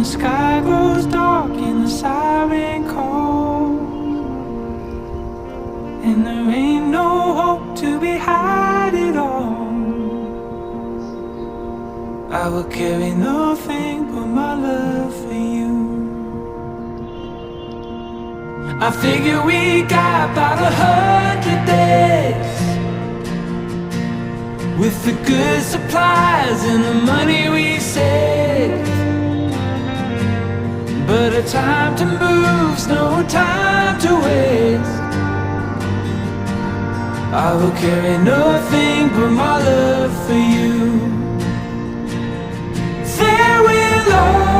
sky grows dark and the siren calls, and there ain't no hope to be had at all, I will carry nothing but my love for you. I figure we got about 100 days, with the good supplies and the money we saved. But a time to move's no time to waste. I will carry nothing but my love for you. There will always